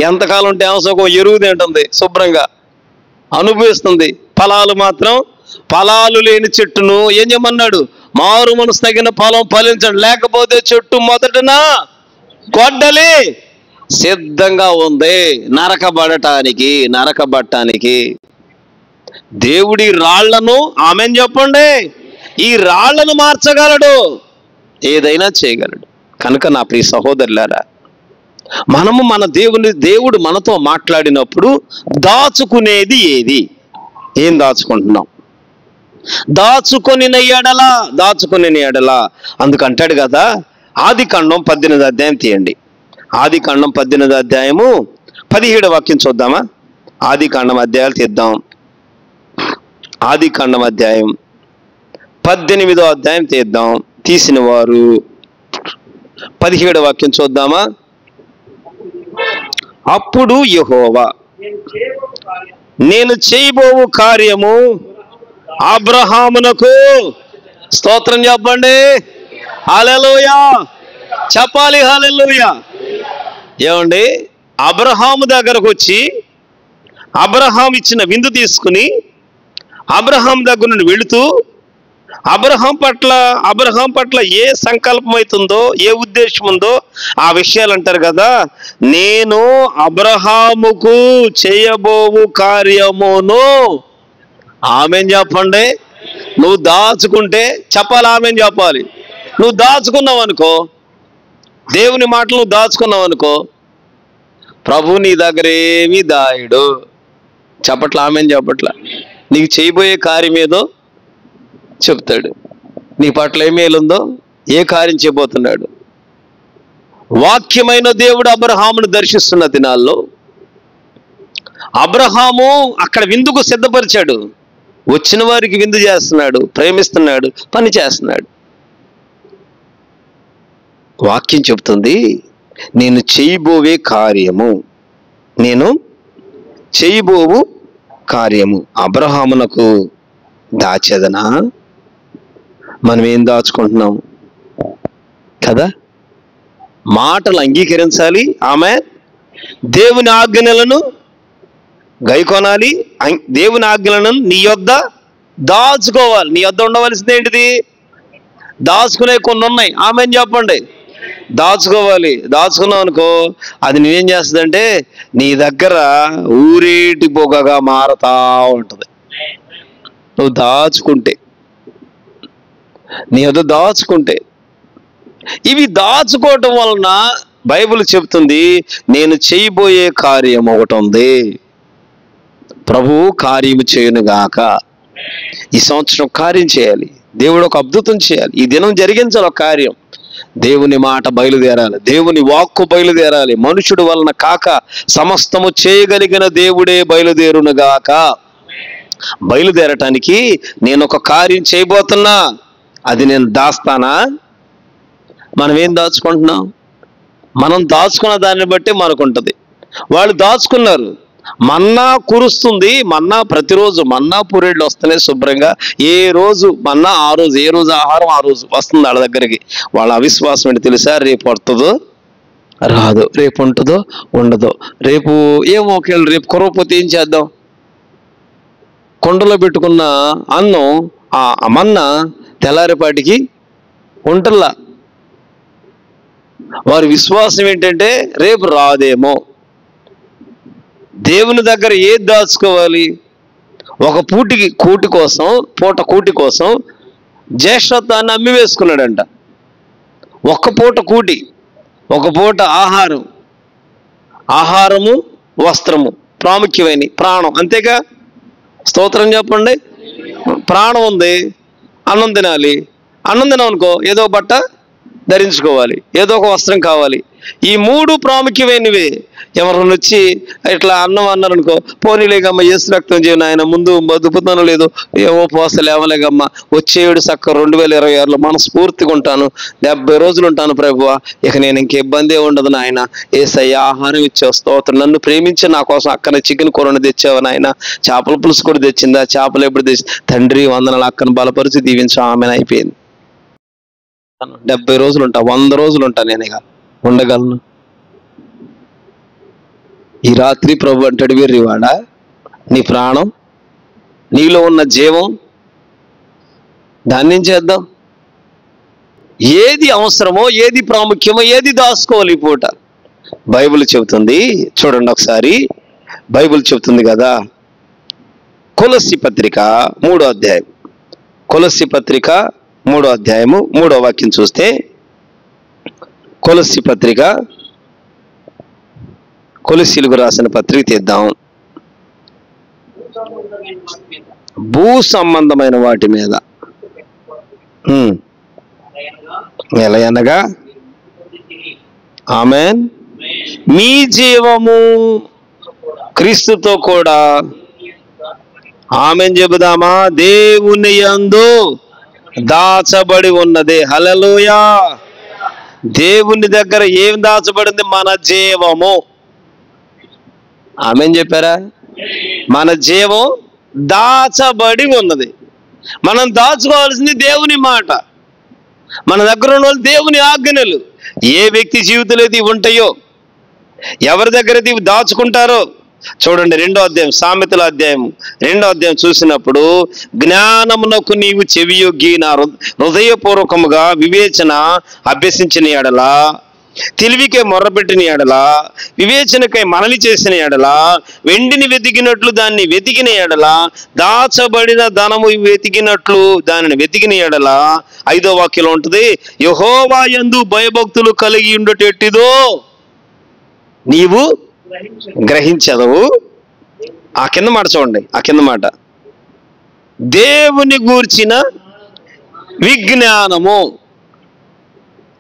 ఎంతకాలం ఉంటే అవసరం ఎరువు తింటుంది, శుభ్రంగా అనుభవిస్తుంది. ఫలాలు లేని చెట్టును ఏం చేయమన్నాడు? మారు మనసు తగిన ఫలం ఫలించండి, లేకపోతే చెట్టు మొదటన గొడ్డలి సిద్ధంగా ఉంది నరకబడటానికి. దేవుడి రాళ్లను, ఆమెన్ చెప్పండి, ఈ రాళ్లను మార్చగలడు, ఏదైనా చేయగలడు. కనుక నా ప్రియ సహోదరులారా, మనము దేవుడు మనతో మాట్లాడినప్పుడు దాచుకునేది ఏది? ఏం దాచుకుంటున్నాం? దాచుకొని ఎడల అందుకంటాడు కదా. ఆదికాండం 18వ అధ్యాయం తీయండి. ఆదికాండం 18వ అధ్యాయము 17వ వాక్యం చూద్దామా? ఆదికాండం అధ్యాయాలు తీద్దాం. ఆదికాండం అధ్యాయం 18వ అధ్యాయం తీద్దాం. తీసిన వారు 17వ వాక్యం చూద్దామా? అప్పుడు యెహోవా, నేను చేయబోవు కార్యము అబ్రహామునకు, స్తోత్రం చెప్పండి, హల్లెలూయా చెప్పాలి, హల్లెలూయా. ఏమండి, అబ్రహాము దగ్గరకు వచ్చి అబ్రహాం ఇచ్చిన విందు తీసుకుని అబ్రహాం దగ్గర నుండి వెళుతూ అబ్రహాం పట్ల ఏ సంకల్పం అవుతుందో, ఏ ఉద్దేశం ఉందో ఆ విషయాలు అంటారు కదా. నేను అబ్రహాముకు చేయబోవు కార్యమును, ఆమెన్ చెప్పండి. నువ్వు దాచుకుంటే చెప్పాలి, ఆమెన్ చెప్పాలి. నువ్వు దాచుకున్నావు అనుకో, దేవుని మాటలు నువ్వు దాచుకున్నావు అనుకో, ప్రభు నీ దగ్గర ఏమీ దాయుడు. చెప్పట్లా, ఆమెన్ చెప్పట్లా. నీకు చేయబోయే కార్యం ఏదో చెప్తాడు. నీ పట్ల ఏ మేలుందో, ఏ కార్యం చేయబోతున్నాడు. వాక్యమైన దేవుడు అబ్రహామును దర్శిస్తున్న దినాల్లో అబ్రహాము అక్కడ విందుకు సిద్ధపరిచాడు. వచ్చిన వారికి విందు చేస్తున్నాడు, ప్రేమిస్తున్నాడు, పని చేస్తున్నాడు. వాక్యం చెప్తుంది, నేను చేయబోవే కార్యము, నేను చేయబోవు కార్యము అబ్రహామునకు దాచేదనా? మనం ఏం దాచుకుంటున్నాం కదా? మాటలు అంగీకరించాలి, ఆమె దేవుని ఆజ్ఞలను గైకొనాలి, దేవుని ఆజ్ఞలను నీ యొద్ద దాచుకోవాలి. నీ యొద్ద ఉండవలసింది ఏంటిది? దాచుకునే కొన్ని ఉన్నాయి, ఆమె చెప్పండి. దాచుకోవాలి. దాచుకున్నావు అనుకో, అది నువ్వేం చేస్తుందంటే నీ దగ్గర ఊరేటి పొగగా మారుతా ఉంటుంది. నువ్వు దాచుకుంటే, నీ వద్ద దాచుకుంటే. ఇవి దాచుకోవటం వలన బైబిల్ చెప్తుంది, నేను చేయబోయే కార్యం ఒకటి ఉంది, ప్రభువు కార్యము చేయునుగాక. ఈ సంవత్సరం కార్యం చేయాలి, దేవుడు ఒక అద్భుతం చేయాలి, ఈ దినం జరిగించాలి ఒక కార్యం. దేవుని మాట బయలుదేరాలి, దేవుని వాక్కు బయలుదేరాలి. మనుషుడు వలన కాక సమస్తము చేయగలిగిన దేవుడే బయలుదేరునుగాక. బయలుదేరటానికి నేను ఒక కార్యం చేయబోతున్నా, అది నేను దాస్తానా? మనం ఏం దాచుకుంటున్నాం? మనం దాచుకున్న దాన్ని బట్టి మనకు ఉంటుంది. వాళ్ళు దాచుకున్నారు, మన్నా కురుస్తుంది, మన్నా ప్రతిరోజు మన్నా పూరేళ్ళు వస్తున్నాయి శుభ్రంగా. ఏ రోజు మన్నా ఆ రోజు, ఏ రోజు ఆహారం ఆ రోజు వస్తుంది వాళ్ళ దగ్గరికి. వాళ్ళ అవిశ్వాసం ఏంటి తెలుసా? రేపు వస్తుందో రాదు, రేపు ఉంటుందో ఉండదో, రేపు ఏమో ఒకవేళ రేపు కురవపోతే ఏం చేద్దాం? కొండలో పెట్టుకున్న అన్నం ఆ మన్నా తెల్లారిపాటికి ఉంటల్లా. వారి విశ్వాసం ఏంటంటే రేపు రాదేమో. దేవుని దగ్గర ఏది దాచుకోవాలి? ఒక కూటి కోసం జ్యేష్ఠత్వాన్ని అమ్మి వేసుకున్నాడంట. ఒక్క పూట కూటి, ఒక పూట ఆహారము వస్త్రము ప్రాముఖ్యమైన ప్రాణం, అంతేగా? స్తోత్రం చెప్పండి. ప్రాణం ఉంది, అన్నం తినాలి. అన్నం తినాం అనుకో, ఏదో బట్ట ధరించుకోవాలి, ఏదో ఒక వస్త్రం కావాలి. ఈ మూడు ప్రాముఖ్యమైనవే. ఎవరైనా వచ్చి ఇట్లా అన్నం అన్నారనుకో, పోనీలేగమ్మ యేసు రక్తం చేయను, ఆయన ముందు బతుకుతానో లేదో ఏమో పోస్తలు ఏమలేగమ్మా, వచ్చేడు చక్క 2026లో మనస్ఫూర్తిగా ఉంటాను, 70 రోజులు ఉంటాను ప్రభువా, ఇక నేను ఇంక ఇబ్బంది ఉండదు నాయన. యేసయ్య ఆహారం ఇచ్చావు, స్తోత్రం. నన్ను ప్రేమించి నా కోసం అక్కన చికెన్ కూరను తెచ్చావు నాయన, చేపల పులుసు కూడా తెచ్చిందా, చేపలు ఎప్పుడు తెచ్చి, తండ్రి వందనాలు, అక్కను బలపరిచి దీవించు, ఆమెను. అయిపోయింది. 70 రోజులు ఉంటా, 100 రోజులు ఉంటా, నేను ఇక ఉండగలను. ఈ రాత్రి ప్రభు అంటాడు, వీరివాడా, నీ ప్రాణం, నీలో ఉన్న జీవం, దాన్ని ఏం చేద్దాం? ఏది అవసరమో, ఏది ప్రాముఖ్యమో, ఏది దాచుకోవాలి ఈ పూట? బైబిల్ చెబుతుంది. చూడండి ఒకసారి, బైబిల్ చెబుతుంది కదా. కొలస్సీ పత్రిక 3వ అధ్యాయం, కొలస్సీ పత్రిక 3వ అధ్యాయము 3వ వాక్యం చూస్తే, కొలస్సీ పత్రిక, కొలస్సీలకు రాసిన పత్రిక తీద్దాం. భూ సంబంధమైన వాటి మీద. ఎలా అనగా ఆమేన్, మీ జీవము క్రీస్తుతో కూడా ఆమేన్ చెబుదామా, దేవుని యందు దాచబడి ఉన్నది. హల్లెలూయా. దేవుని దగ్గర ఏం దాచబడింది? మన జీవము. ఆమేన్ చెప్పారా? మన జీవం దాచబడి ఉన్నది. మనం దాచుకోవాల్సింది దేవుని మాట. మన దగ్గర ఉన్న వాళ్ళు దేవుని ఆజ్ఞలు. ఏ వ్యక్తి జీవితంలో అయితే ఉంటాయో, ఎవరి దగ్గర ఇవి దాచుకుంటారో చూడండి. 2వ అధ్యాయం, సామెతల అధ్యాయం 2వ అధ్యాయం చూసినప్పుడు, జ్ఞానమునకు నీవు చెవియొగ్గి నా హృదయపూర్వకముగా వివేచన అభ్యసించిన ఎడల, తెలివికై మొర్రపెట్టిన ఎడల, వివేచనకై మనవి చేసిన ఎడల, వెండిని వెతికినట్లు దాన్ని వెతికిన ఎడల, దాచబడిన ధనము వెతికినట్లు దానిని వెతికిన ఎడల, 5వ వాక్యంలో ఉంటుంది, యెహోవా యందు భయభక్తులు కలిగి ఉండేటట్టిదో నీవు గ్రహించదవు. ఆ కింద మాట చూడండి, ఆ కింద మాట, దేవుని గూర్చిన విజ్ఞానము.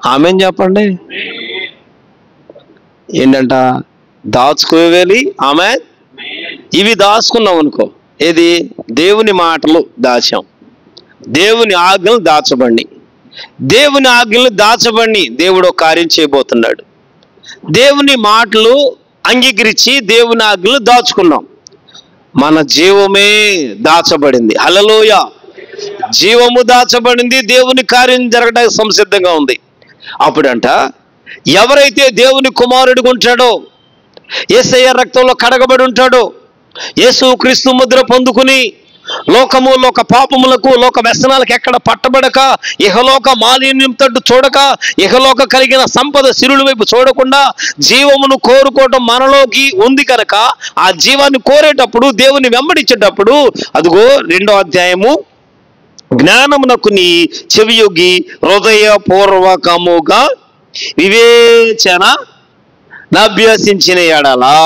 ఆమేన్ చెప్పండి. ఏంటంట? దాచుకోవాలి. ఆమేన్. ఇవి దాచుకున్నాం అనుకో, ఏది? దేవుని మాటలు దాచాం, దేవుని ఆజ్ఞలు దాచబడి, దేవుని ఆజ్ఞలు దాచబడి దేవుడు ఒక కార్యం చేయబోతున్నాడు. దేవుని మాటలు అంగీకరించి దేవుని ఆజ్ఞలు దాచుకున్నాం. మన జీవమే దాచబడింది. హల్లెలూయా. జీవము దాచబడింది, దేవుని కార్యం జరగడానికి సంసిద్ధంగా ఉంది. అప్పుడంట ఎవరైతే దేవుని కుమారుడిగా ఉంటాడో, యేసయ్య రక్తంలో కడగబడి ఉంటాడో, యేసు క్రీస్తు ముద్ర పొందుకుని లోకము, లోక పాపములకు, లోక వ్యసనాలకు ఎక్కడ పట్టబడక, ఇహలోక మాలిన్యం తట్టు చూడక, ఇహలోక కలిగిన సంపద సిరుల వైపు చూడకుండా జీవమును కోరుకోవటం మనలోకి ఉంది కనుక, ఆ జీవాన్ని కోరేటప్పుడు, దేవుని వెంబడించేటప్పుడు, అదిగో 2వ అధ్యాయము, జ్ఞానమునకు నీ చెవియొగ్గి హృదయపూర్వకముగా వివేచన అభ్యసించిన ఎడలా.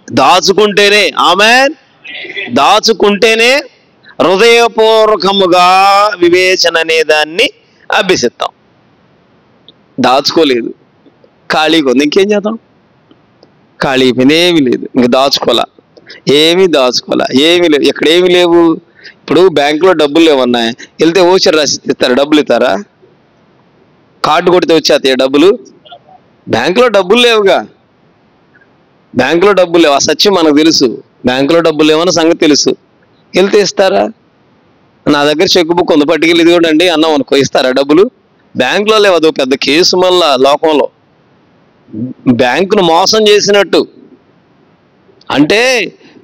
దాచుకుంటేనే, ఆమేన్, దాచుకుంటేనే హృదయపూర్వకముగా వివేచన అనే దాన్ని అభ్యసిస్తాం. దాచుకోలేదు, ఖాళీగా ఉంది, ఇంకేం చేద్దాం? ఖాళీ అయిపోయింది, ఏమీ లేదు, ఇంక దాచుకోవాలా, ఏమీ దాచుకోవాలా, ఏమీ లేవు, ఇక్కడ ఏమీ లేవు. ఇప్పుడు బ్యాంకులో డబ్బులు లేవన్నాయి, వెళ్తే ఓచర్ రాసి ఇస్తారా? డబ్బులు ఇస్తారా? కార్డు కొడితే వచ్చేస్తాయి డబ్బులు? బ్యాంకులో డబ్బులు లేవుగా, బ్యాంకులో డబ్బులు లేవు, ఆ సత్యం మనకు తెలుసు. బ్యాంకులో డబ్బులు లేవన్న సంగతి తెలుసు, వెళ్తే ఇస్తారా? నా దగ్గర చెక్ బుక్ ఉంది, పట్టుకెళ్ళి ఇది కూడా అండి అన్నాం అనుకో, ఇస్తారా డబ్బులు? బ్యాంకులో లేవు, అదో పెద్ద కేసు మళ్ళా లోకంలో. బ్యాంకును మోసం చేసినట్టు. అంటే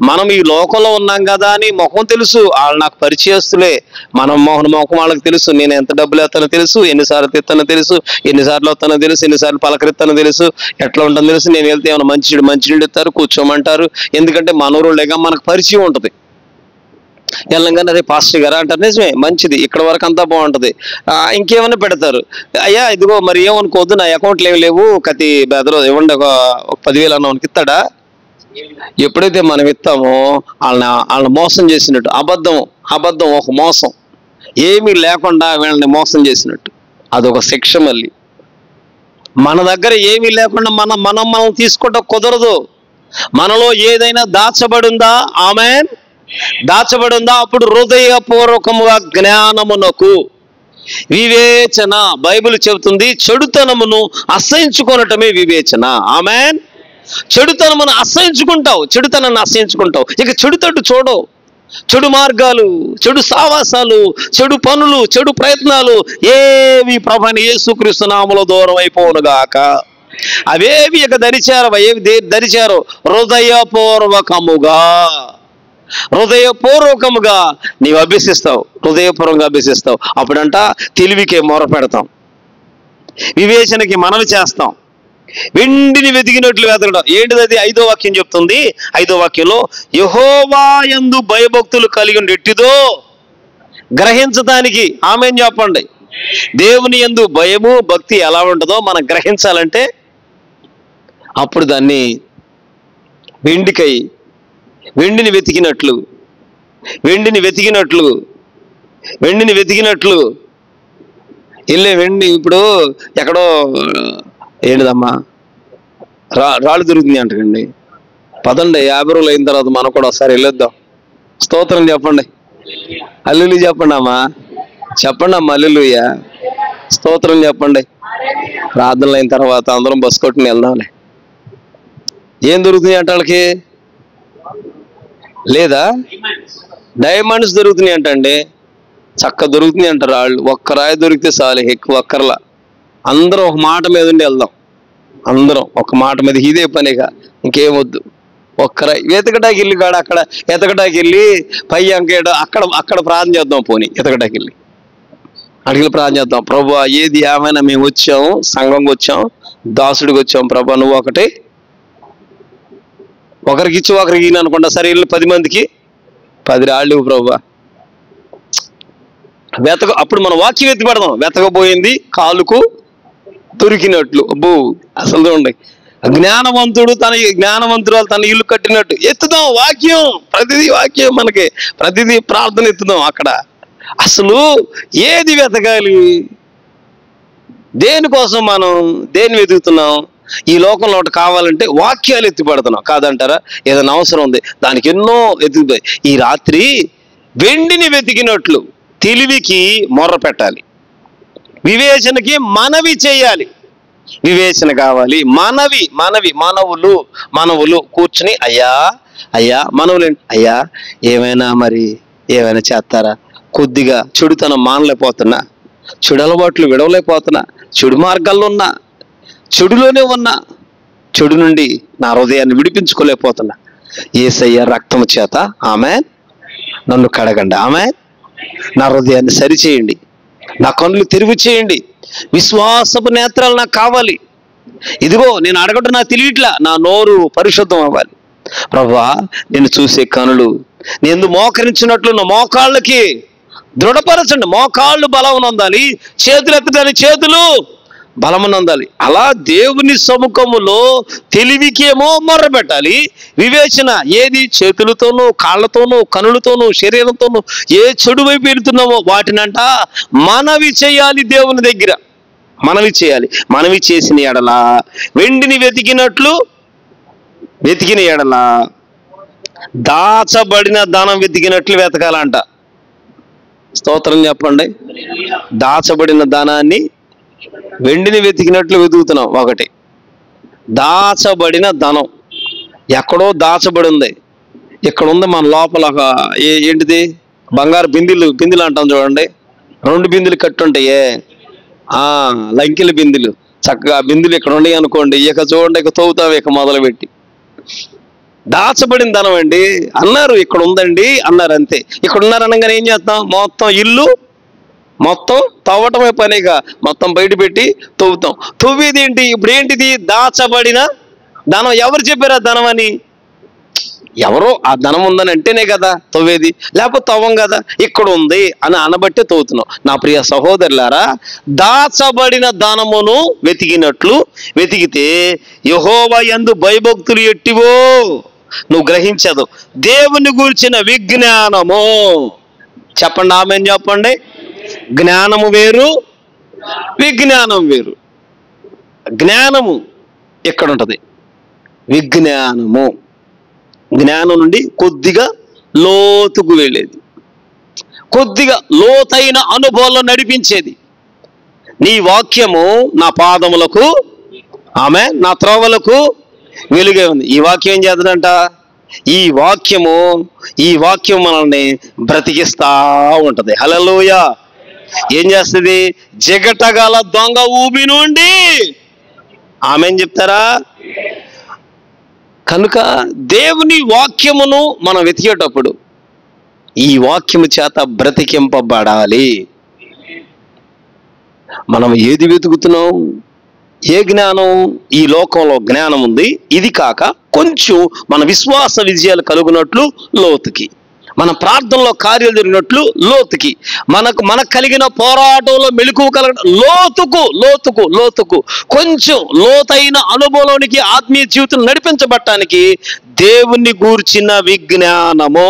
మనం ఈ లోకంలో ఉన్నాం కదా అని ముఖం తెలుసు, వాళ్ళు నాకు పరిచయస్తులే, మనం ముఖం వాళ్ళకి తెలుసు, నేను ఎంత డబ్బులు వేస్తానో తెలుసు, ఎన్నిసార్లు తెస్తానో తెలుసు, ఎన్నిసార్లు వస్తానో తెలుసు, ఎన్నిసార్లు పలకరిస్తానో తెలుసు, ఎట్లా ఉంటుందో తెలుసు. నేను వెళ్తే ఏమైనా మంచినీళ్ళు ఇస్తారు, కూర్చోమంటారు, ఎందుకంటే మనోరులేగా మనకు పరిచయం ఉంటుంది. వెళ్ళంగానే అదే పాస్టర్ గారు అంటారు, నిజమే, మంచిది, ఇక్కడ వరకు అంతా బాగుంటుంది. ఇంకేమైనా పెడతారు, అయ్యా ఇదిగో మరి ఏమనుకోవద్దు, నా అకౌంట్లు ఏమి లేవు, కతి బెదరు ఇవ్వండి, ఒక 10,000 అన్నవానికి ఇస్తాడా? ఎప్పుడైతే మనం ఇస్తామో వాళ్ళని మోసం చేసినట్టు. అబద్ధం ఒక మోసం, ఏమీ లేకుండా వీళ్ళని మోసం చేసినట్టు, అదొక శిక్ష. మళ్ళీ మన దగ్గర ఏమీ లేకుండా మనం తీసుకోవడం కుదరదు. మనలో ఏదైనా దాచబడిందా? ఆమేన్. దాచబడిందా? అప్పుడు హృదయపూర్వకముగా జ్ఞానమునకు వివేచన. బైబిల్ చెబుతుంది, చెడుతనమును అసహించుకొనటమే వివేచన. ఆమేన్. చెడుతనమును అసహించుకుంటావు, చెడుతనాన్ని అసహించుకుంటావు, ఇక చెడుతట్టు చూడవు. చెడు మార్గాలు, చెడు సావాసాలు, చెడు పనులు, చెడు ప్రయత్నాలు ఏవి ప్రభువైన యేసుక్రీస్తు నామములో దూరం అయిపోవునుగాక. అవేవి ఇక దరిచారవ, ఏవి దరిచారో? హృదయపూర్వకముగా నీవు అభ్యసిస్తావు, హృదయపూర్వకంగా అభ్యసిస్తావు. అప్పుడంట తెలివికే మొర పెడతాం, వివేచనకి మనవి చేస్తాం, వెండిని వెతికినట్లు వెతకడం. ఏంటిది అది? 5వ వాక్యం చెప్తుంది. 5వ వాక్యంలో, యెహోవా యందు భయభక్తులు కలిగి ఉండేట్టిదో గ్రహించడానికి. ఆమేన్ చెప్పండి. దేవుని యందు భయము భక్తి ఎలా ఉంటుందో మనం గ్రహించాలంటే అప్పుడు దాన్ని వెండిని వెతికినట్లు వెండిని వెతికినట్లు వెళ్ళే వెండి ఇప్పుడు ఎక్కడో ఏంటిదమ్మా రాళ్ళు దొరుకుతుంది అంటండి. పదండి 50 రోజులు అయిన తర్వాత మనం కూడా ఒకసారి వెళ్ళొద్దాం. స్తోత్రం చెప్పండి, హల్లెలూయా చెప్పండి అమ్మా, హల్లెలూయా, స్తోత్రం చెప్పండి. ప్రార్థనలు అయిన తర్వాత అందరం బస్సు కొట్టుకుని వెళ్దాంలే. ఏం దొరుకుతుంది అంట వాళ్ళకి? లేదా డైమండ్స్ దొరుకుతున్నాయి అంటండి. చక్క దొరుకుతున్నాయి అంటారు వాళ్ళు. ఒక్క రాయి దొరికితే చాలు, ఎక్కువ ఒక్కర్లా. అందరం ఒక మాట మీద ఉండి వెళ్దాం. అందరం ఒక మాట మీద, ఇదే పనిగా, ఇంకేం వద్దు. ఒక్క రాయి వెతకటాకి వెళ్ళి కాడ అక్కడ ఎతకటాకి వెళ్ళి పై అంకేడు అక్కడ ప్రార్థన చేద్దాం. పోనీ ఎతకటాకి వెళ్ళి అడిగి ప్రార్థన చేద్దాం. ప్రభు ఏది ఏమైనా మేము వచ్చాము, సంఘంకి వచ్చాం, దాసుడికి వచ్చాం. ప్రభు నువ్వు ఒకరికి ఇచ్చి ఒకరికి ఈయన అనుకుంటా. సరే వెళ్ళి 10 మందికి 10 రాళ్ళు ప్రభు. అప్పుడు మనం వాక్యం ఎత్తి పెడదాం. వెతకపోయింది కాలుకు దొరికినట్లు. అబ్బో అసలు చూడండి, జ్ఞానవంతురాలు తన ఇల్లు కట్టినట్టు ఎత్తుదాం వాక్యం. ప్రతిదీ వాక్యం, మనకి ప్రతిదీ ప్రార్థన ఎత్తుదాం. అక్కడ అసలు ఏది వెతకాలి? దేనికోసం మనం దేన్ని వెతుకుతున్నాం? ఈ లోకంలో ఒకటి కావాలంటే వాక్యాలు ఎత్తి పెడుతున్నాం కాదంటారా? ఏదైనా అవసరం ఉంది, దానికి ఎన్నో ఎత్తుకుతాయి. ఈ రాత్రి వెండిని వెతికినట్లు తెలివికి మొర్ర పెట్టాలి, వివేచనకి మనవి చేయాలి. వివేచన కావాలి, మనవులు కూర్చుని అయ్యా మనవులేండి అయ్యా, ఏమైనా చేస్తారా? కొద్దిగా చెడుతనం మానలేకపోతున్నా, చెడు అలవాట్లు విడవలేకపోతున్నా, చెడు మార్గాల్లో ఉన్నా, చెడులోనే ఉన్నా, చెడు నుండి నా హృదయాన్ని విడిపించుకోలేకపోతున్నా. యేసయ్య రక్తము చేత ఆమేన్ నన్ను కడగండి, ఆమేన్ నా హృదయాన్ని సరిచేయండి, నా కన్నులు తెరువు చేయండి, విశ్వాసపు నేత్రాలు నాకు కావాలి. ఇదిగో నేను అడగటం నాకు తెలియట్లా, నా నోరు పరిశుద్ధం అవ్వాలి. ప్రభువా నేను చూసే కనులు, నేను మోకరించినట్లు నా మోకాళ్ళకి దృఢపరచండి. మోకాళ్ళు బలం పొందాలి, చేతులు ఎత్తడానికి చేతులు బలమునందాలి. అలా దేవుని సముఖములో తెలివికేమో మొర్ర పెట్టాలి. వివేచన ఏది? చేతులతోనూ, కాళ్ళతోనూ, కనులతోనూ, శరీరంతోనూ ఏ చెడు వైపు వెళుతున్నామో వాటినంట మనవి చేయాలి. దేవుని దగ్గర మనవి చేయాలి. మనవి చేసిన ఎడల వెండిని వెతికిన ఎడల దాచబడిన ధనం వెతికినట్లు వెతకాలంట. స్తోత్రం చెప్పండి. దాచబడిన ధనాన్ని వెండిని వెతికినట్లు వెతుకుతున్నాం. ఒకటి దాచబడిన ధనం ఎక్కడో దాచబడి ఉంది, ఇక్కడ ఉంది మన లోపల. ఏంటిది? బంగారు బిందెలు అంటాం చూడండి. 2 బిందెలు కట్టుంటాయే, లంకెల బిందెలు. చక్కగా బిందెలు ఇక్కడ ఉన్నాయి అనుకోండి, ఇక చూడండి, ఇక తవ్వుతాం ఇక మొదలుపెట్టి. దాచబడిన ధనం అండి అన్నారు, ఇక్కడ ఉందండి అన్నారు, అంతే. ఇక్కడ ఉన్నారనగానే ఏం చేస్తాం? మొత్తం ఇల్లు మొత్తం తవ్వటమే పనిగా మొత్తం బయట పెట్టి తవ్వుతాం. తవ్వేది ఏంటి? ఇప్పుడు ఏంటిది? దాచబడిన ధనం. ఎవరు చెప్పారు ఆ ధనం అని? ఎవరో ఆ ధనం ఉందని అంటేనే కదా తవ్వేది, లేకపోతే తవ్వం కదా. ఇక్కడ ఉంది అని అనబట్టే తవ్వుతున్నాం. నా ప్రియ సహోదరులారా, దాచబడిన ధనమును వెతికినట్లు వెతికితే యెహోవా యందు భయభక్తులు ఎట్టివో నువ్వు గ్రహించదు. దేవుని గురించిన విజ్ఞానము. చెప్పండి, ఆమేన్ చెప్పండి. జ్ఞానము వేరు, విజ్ఞానం వేరు. జ్ఞానము ఎక్కడ ఉంటుంది? విజ్ఞానము జ్ఞానం నుండి కొద్దిగా లోతుకు వెళ్ళేది, కొద్దిగా లోతైన అనుభవంలో నడిపించేది. నీ వాక్యము నా పాదములకు ఆమేన్ నా త్రోవలకు వెలుగే ఉంది. ఈ వాక్యం ఏం చేద్దంట? ఈ వాక్యం మనల్ని బ్రతికిస్తా ఉంటది. హల్లెలూయా. ఏం చేస్తుంది? జగటగల దొంగ ఊబి నుండి ఆమేన్ చెప్తారా? కనుక దేవుని వాక్యమును మనం వెతికేటప్పుడు ఈ వాక్యము చేత బ్రతికింపబడాలి. మనం ఏది వెతుకుతున్నాం? ఏ జ్ఞానం? ఈ లోకంలో జ్ఞానం ఉంది. ఇది కాక కొంచెం మన విశ్వాస విజయాలు కలుగునట్లు లోతుకి, మన ప్రార్థనలో కార్యాలు జరిగినట్లు లోతుకి, మనకు కలిగిన పోరాటంలో మెలకువ కలగడం లోతుకు కొంచెం లోతైన అనుభవంలోనికి ఆత్మీయ జీవితం నడిపించబడటానికి దేవుని గూర్చిన విజ్ఞానము.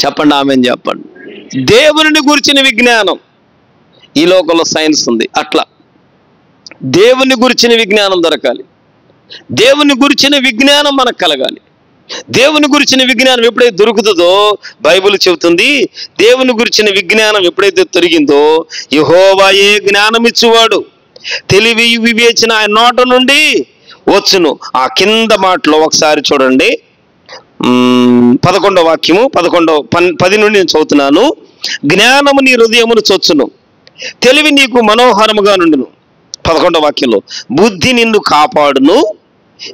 చెప్పండి, ఆమెన్ చెప్పండి. దేవుని గురించిన విజ్ఞానం. ఈ లోకంలో సైన్స్ ఉంది, అట్లా దేవుని గురించిన విజ్ఞానం దొరకాలి. దేవుని గురించిన విజ్ఞానం మనకు కలగాలి. దేవుని గురించిన విజ్ఞానం ఎప్పుడైతే దొరుకుతుందో, బైబిల్ చెబుతుంది, దేవుని గురించిన విజ్ఞానం ఎప్పుడైతే తొలగిందో, యెహోవాయే జ్ఞానం ఇచ్చువాడు, తెలివి వివేచన ఆయన నోట నుండి వచ్చును. ఆ కింద మాటలో ఒకసారి చూడండి, 11వ వాక్యము, 10 నుండి నేను చదువుతున్నాను. జ్ఞానము నీ హృదయమును చొచ్చును, తెలివి నీకు మనోహరముగా నుండును. 11వ వాక్యంలో బుద్ధి నిన్ను కాపాడును,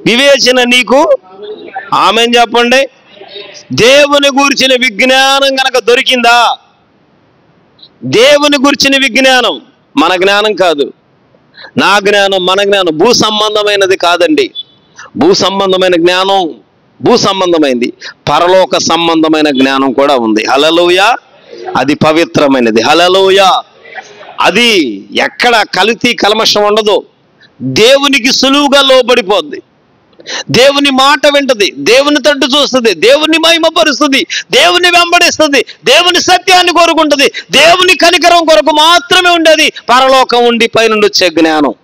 వివేచన నీకు, ఆమెన్ చెప్పండి. దేవుని గురించిన విజ్ఞానం గనక దొరికిందా, దేవుని గురించిన విజ్ఞానం, మన జ్ఞానం కాదు, నా జ్ఞానం, మన జ్ఞానం భూ సంబంధమైనది కాదండి. భూ సంబంధమైన జ్ఞానం భూ సంబంధమైనది, పరలోక సంబంధమైన జ్ఞానం కూడా ఉంది. హల్లెలూయా. అది పవిత్రమైనది. హల్లెలూయా. అది ఎక్కడ కల్తీ కల్మషం ఉండదు. దేవునికి సులువుగా లోబడిపోద్ది, దేవుని మాట వింటది, దేవుని తట్టు చూస్తుంది, దేవుని మహిమపరుస్తుంది, దేవుని వెంబడిస్తుంది, దేవుని సత్యాన్ని కోరుకుంటుంది, దేవుని కనికరం కొరకు మాత్రమే ఉండేది. పరలోకం ఉండి పైనుండి వచ్చే జ్ఞానం,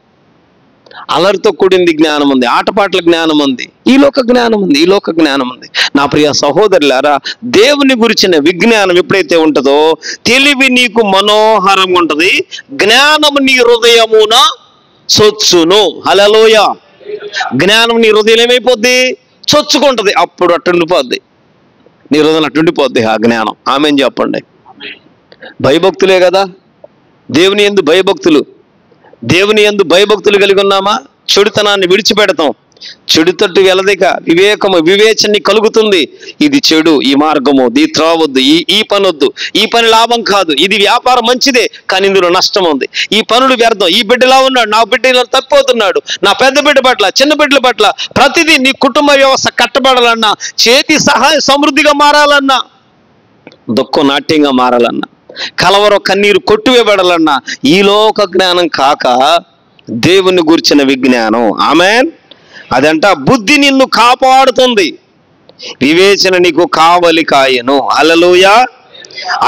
అలరితో కూడింది జ్ఞానం ఉంది, ఆటపాటల జ్ఞానం ఉంది, ఈ లోక జ్ఞానం ఉంది, ఈ లోక జ్ఞానం ఉంది. నా ప్రియ సహోదరులారా, దేవుని గురించిన విజ్ఞానం ఎప్పుడైతే ఉంటుందో, తెలివి నీకు మనోహరం ఉంటుంది, జ్ఞానము నీ హృదయమున చొచ్చును. హల్లెలూయా. జ్ఞానం నీ హృదయం ఏమైపోద్ది? చొచ్చుకుంటుంది. అప్పుడు అట్టుండిపోద్ది, నీ హృదయం అట్టుండిపోద్ది ఆ జ్ఞానం. ఆమెన్ చెప్పండి. భయభక్తులే కదా దేవుని యందు భయభక్తులు. దేవుని యందు భయభక్తులు కలిగి ఉన్నామా, చెడుతనాన్ని విడిచిపెడతాం. చెడు తట్టు వెళ్ళదిక వివేకము వివేచన కలుగుతుంది. ఇది చెడు, ఈ మార్గము, ఇది త్రావద్దు, ఈ పని వద్దు, ఈ పని లాభం కాదు, ఇది వ్యాపారం మంచిదే కానీ ఇందులో నష్టం ఉంది, ఈ పనులు వ్యర్థం, ఈ బిడ్డలా ఉన్నాడు, నా బిడ్డ ఇలా తప్పిపోతున్నాడు, నా పెద్ద బిడ్డ పట్ల, చిన్న బిడ్డల పట్ల, ప్రతిదీ నీ కుటుంబ వ్యవస్థ కట్టబడాలన్నా, చేతి సహాయ సమృద్ధిగా మారాలన్నా, దుఃఖం నాట్యంగా మారాలన్నా, కలవరం కన్నీరు కొట్టివేయబడాలన్నా, ఈ లోక జ్ఞానం కాక దేవుని గురించిన విజ్ఞానం. ఆమెన్. అదంట బుద్ధి నిన్ను కాపాడుతుంది, వివేచన నీకు కావలి కాయను. హల్లెలూయా.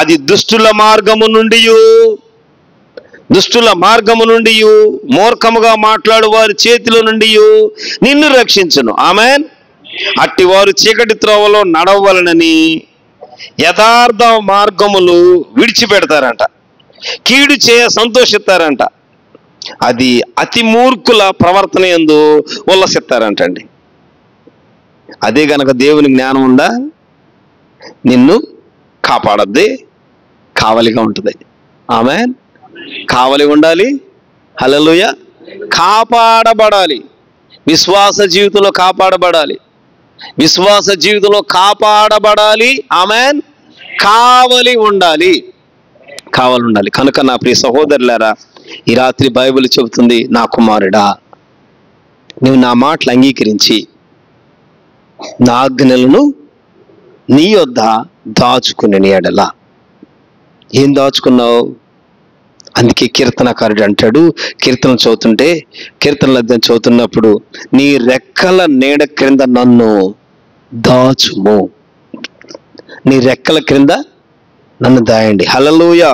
అది దుష్టుల మార్గము నుండి మూర్ఖముగా మాట్లాడు వారి చేతిలో నుండి నిన్ను రక్షించును. ఆమెన్. అట్టి వారు చీకటి త్రోవలో నడవలనని యథార్థ మార్గములు విడిచిపెడతారంట, కీడు చేయ సంతోషిస్తారంట, అది అతి మూర్ఖుల ప్రవర్తన యందు ఉల్లసిస్తారంటండి. అదే గనక దేవుని జ్ఞానం ఉందా, నిన్ను కాపాడద్ది, కావలిగా ఉంటుంది. ఆమెన్. కావలి ఉండాలి. హల్లెలూయా. కాపాడబడాలి, విశ్వాస జీవితంలో కాపాడబడాలి, విశ్వాస జీవితంలో కాపాడబడాలి. ఆమెన్. కావలి ఉండాలి, కావలి ఉండాలి. కనుక నా ప్రియ సహోదరులారా, ఈ రాత్రి బైబిల్ చెబుతుంది, నా కుమారుడా, నువ్వు నా మాటలు అంగీకరించి నా ఆజ్ఞలను నీ యొద్ద దాచుకుని ఎడల. ఏం దాచుకున్నావు? అందుకే కీర్తనకారుడు అంటాడు, కీర్తనలు చదువుతుంటే, కీర్తనలు చదువుతున్నప్పుడు, నీ రెక్కల నీడ క్రింద నన్ను దాచుము, నీ రెక్కల క్రింద నన్ను దాయండి. హల్లెలూయా.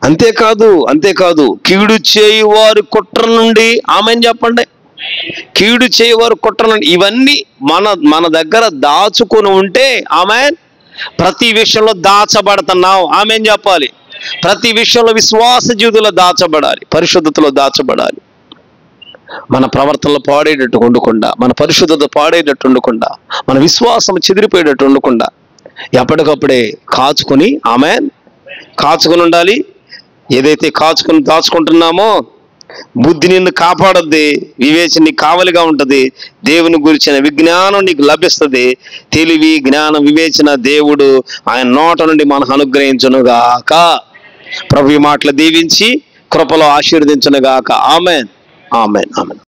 అంతేకాదు కీడు చేయువారు కుట్ర నుండి, ఆమెన్ చెప్పండి, కీడు చేయువారు కుట్ర నుండి, ఇవన్నీ మన దగ్గర దాచుకుని ఉంటే, ఆమెన్, ప్రతి విషయంలో దాచబడుతున్నావు. ఆమెన్ చెప్పాలి. ప్రతి విషయంలో విశ్వాస జీవితంలో దాచబడాలి, పరిశుద్ధతలో దాచబడాలి. మన ప్రవర్తనలో పాడేటట్టు ఉండకుండా, మన పరిశుద్ధత పాడేటట్టు ఉండకుండా, మన విశ్వాసం చెదిరిపోయేటట్టు ఉండకుండా ఎప్పటికప్పుడే కాచుకొని, ఆమెన్, కాచుకొని ఉండాలి. ఏదైతే కాచుకొని దాచుకుంటున్నామో, బుద్ధి నిన్ను కాపాడద్ది, వివేచన నీకు కావలిగా ఉంటుంది, దేవుని గురించిన విజ్ఞానం నీకు లభిస్తుంది. తెలివి జ్ఞానం వివేచన దేవుడు ఆయన నోట నుండి మనకు అనుగ్రహించునుగాక. ప్రభు ఈ మాటలు దీవించి కృపలో ఆశీర్వదించునుగాక. Amen, amen, amen.